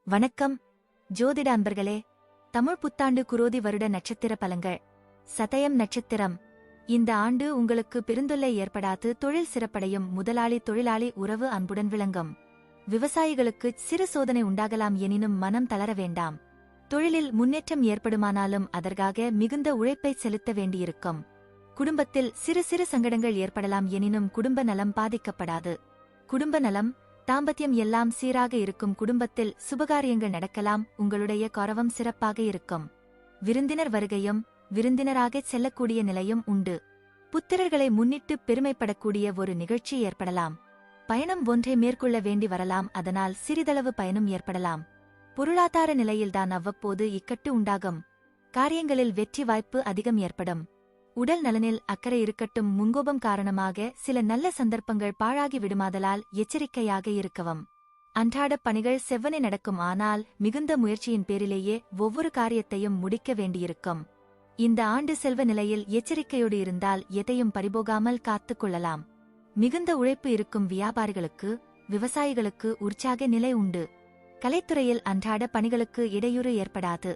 வணக்கம் ஜோதிட அன்பர்களே. தமிழ் புத்தாண்டு குரோதி வருட நட்சத்திர பலன்கள். சதயம் நட்சத்திரம். இந்த ஆண்டு உங்களுக்கு பெருந்தொல்லை ஏற்படாது. தொழில் சிறப்படையும். முதலாளி தொழிலாளி உறவு அன்புடன் விளங்கும். விவசாயிகளுக்கு சிறு சோதனை உண்டாகலாம், எனினும் மனம் தளர வேண்டாம். தொழிலில் முன்னேற்றம் ஏற்படுமானாலும் அதற்காக மிகுந்த உழைப்பை செலுத்த வேண்டியிருக்கும். குடும்பத்தில் சிறு சிறு சங்கடங்கள் ஏற்படலாம், எனினும் குடும்ப நலம் பாதிக்கப்படாது. குடும்ப நலம் தாம்பத்தியம் எல்லாம் சீராக இருக்கும். குடும்பத்தில் சுபகாரியங்கள் நடக்கலாம். உங்களுடைய கௌரவம் சிறப்பாக இருக்கும். விருந்தினர் வருகையும் விருந்தினராகச் செல்லக்கூடிய நிலையும் உண்டு. புத்திரர்களை முன்னிட்டு பெருமைப்படக்கூடிய ஒரு நிகழ்ச்சி ஏற்படலாம். பயணம் ஒன்றை மேற்கொள்ள வேண்டி வரலாம், அதனால் சிறிதளவு பயனும் ஏற்படலாம். பொருளாதார நிலையில்தான் அவ்வப்போது இக்கட்டு உண்டாகும். காரியங்களில் வெற்றி வாய்ப்பு அதிகம் ஏற்படும். உடல் நலனில் அக்கறை இருக்கட்டும். முன்கோபம் காரணமாக சில நல்ல சந்தர்ப்பங்கள் பாழாகி விடுமாதலால் எச்சரிக்கையாக இருக்கவும். அன்றாட பணிகள் செவ்வனே நடக்கும், ஆனால் மிகுந்த முயற்சியின் பேரிலேயே ஒவ்வொரு காரியத்தையும் முடிக்க வேண்டியிருக்கும். இந்த ஆண்டு செல்வ நிலையில் எச்சரிக்கையோடு இருந்தால் எதையும் பறிபோகாமல் காத்துக் கொள்ளலாம். மிகுந்த உழைப்பு இருக்கும் வியாபாரிகளுக்கு விவசாயிகளுக்கு உற்சாக நிலை உண்டு. கலைத்துறையில் அன்றாட பணிகளுக்கு இடையூறு ஏற்படாது.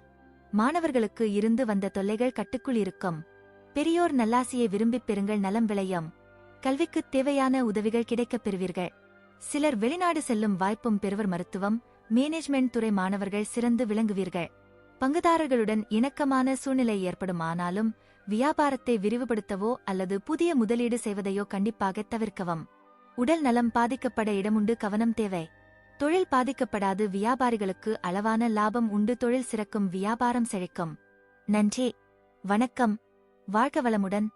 மாணவர்களுக்கு இருந்து வந்த தொல்லைகள் கட்டுக்குள் இருக்கும். பெரியோர் நல்லாசியை விரும்பிப் பெறுங்கள், நலம் விளையும். கல்விக்குத் தேவையான உதவிகள் கிடைக்கப் பெறுவீர்கள். சிலர் வெளிநாடு செல்லும் வாய்ப்பும் பெறுவர். மருத்துவம் மேனேஜ்மெண்ட் துறை மாணவர்கள் சிறந்து விளங்குவீர்கள். பங்குதாரர்களுடன் இணக்கமான சூழ்நிலை ஏற்படும், ஆனாலும் வியாபாரத்தை விரிவுபடுத்தவோ அல்லது புதிய முதலீடு செய்வதையோ கண்டிப்பாக தவிர்க்கவும். உடல் நலம் பாதிக்கப்பட இடமுண்டு, கவனம் தேவை. தொழில் பாதிக்கப்படாது. வியாபாரிகளுக்கு அளவான லாபம் உண்டு. தொழில் சிறக்கும், வியாபாரம் செழிக்கும். நன்றி, வணக்கம். வாழ்க வளமுடன்.